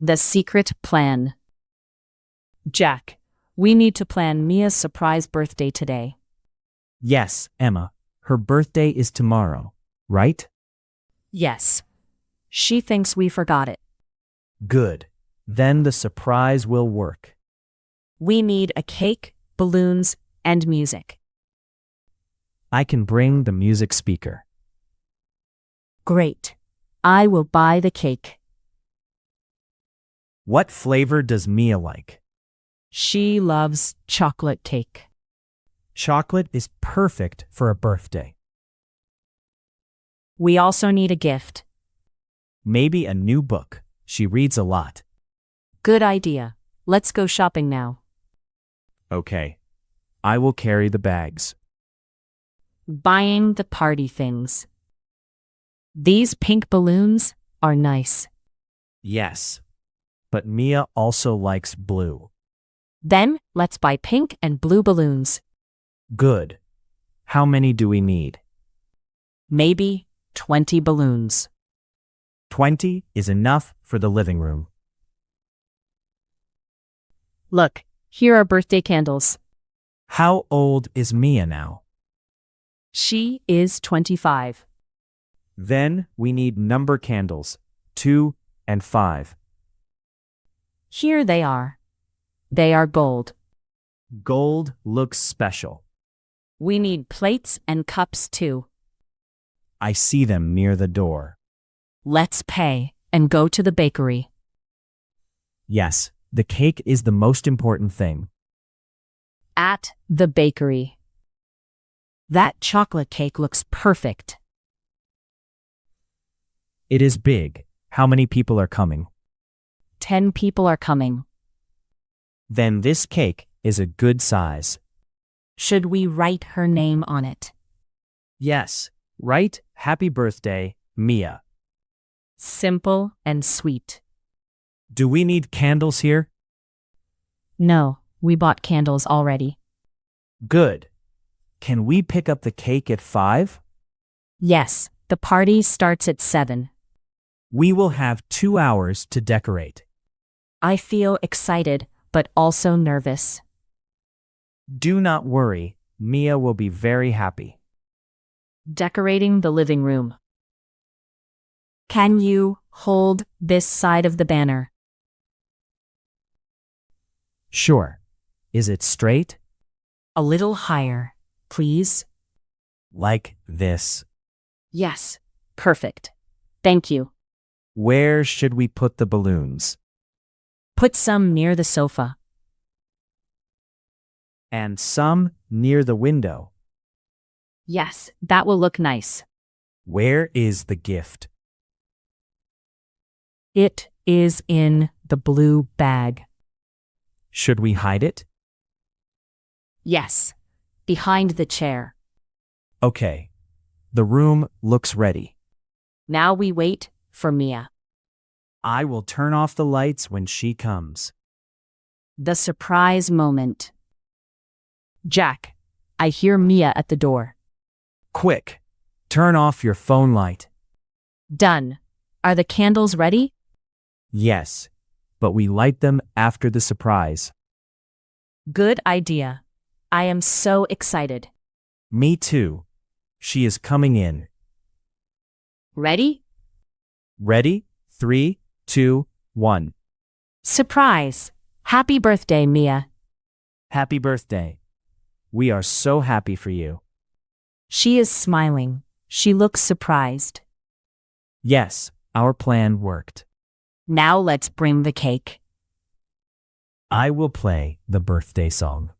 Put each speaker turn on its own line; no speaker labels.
The secret plan. Jack, we need to plan Mia's surprise birthday today.
Yes, Emma. Her birthday is tomorrow, right?
Yes. She thinks we forgot it.
Good. Then the surprise will work.
We need a cake, balloons, and music.
I can bring the music speaker.
Great. I will buy the cake.
What flavor does Mia like?
She loves chocolate cake.
Chocolate is perfect for a birthday.
We also need a gift.
Maybe a new book. She reads a lot.
Good idea. Let's go shopping now.
Okay. I will carry the bags.
Buying the party things. These pink balloons are nice.
Yes. But Mia also likes blue.
Then, let's buy pink and blue balloons.
Good. How many do we need?
Maybe 20 balloons.
20 is enough for the living room.
Look, here are birthday candles.
How old is Mia now?
She is 25.
Then we need number candles, 2 and 5.
Here they are. They are gold.
Gold looks special.
We need plates and cups too.
I see them near the door.
Let's pay and go to the bakery.
Yes, the cake is the most important thing.
At the bakery. That chocolate cake looks perfect.
It is big. How many people are coming?
10 people are coming.
Then this cake is a good size.
Should we write her name on it?
Yes, write Happy Birthday, Mia.
Simple and sweet.
Do we need candles here?
No, we bought candles already.
Good. Can we pick up the cake at 5?
Yes, the party starts at 7.
We will have 2 hours to decorate.
I feel excited, but also nervous.
Do not worry, Mia will be very happy.
Decorating the living room. Can you hold this side of the banner?
Sure. Is it straight?
A little higher, please.
Like this.
Yes, perfect. Thank you.
Where should we put the balloons?
Put some near the sofa.
And some near the window.
Yes, that will look nice.
Where is the gift?
It is in the blue bag.
Should we hide it?
Yes, behind the chair.
Okay. The room looks ready.
Now we wait for Mia.
I will turn off the lights when she comes.
The surprise moment. Jack, I hear Mia at the door.
Quick, turn off your phone light.
Done. Are the candles ready?
Yes, but we light them after the surprise.
Good idea. I am so excited.
Me too. She is coming in.
Ready?
Ready? 3, 2, 1.
Surprise! Happy birthday, Mia.
Happy birthday. We are so happy for you.
She is smiling. She looks surprised.
Yes, our plan worked.
Now let's bring the cake.
I will play the birthday song.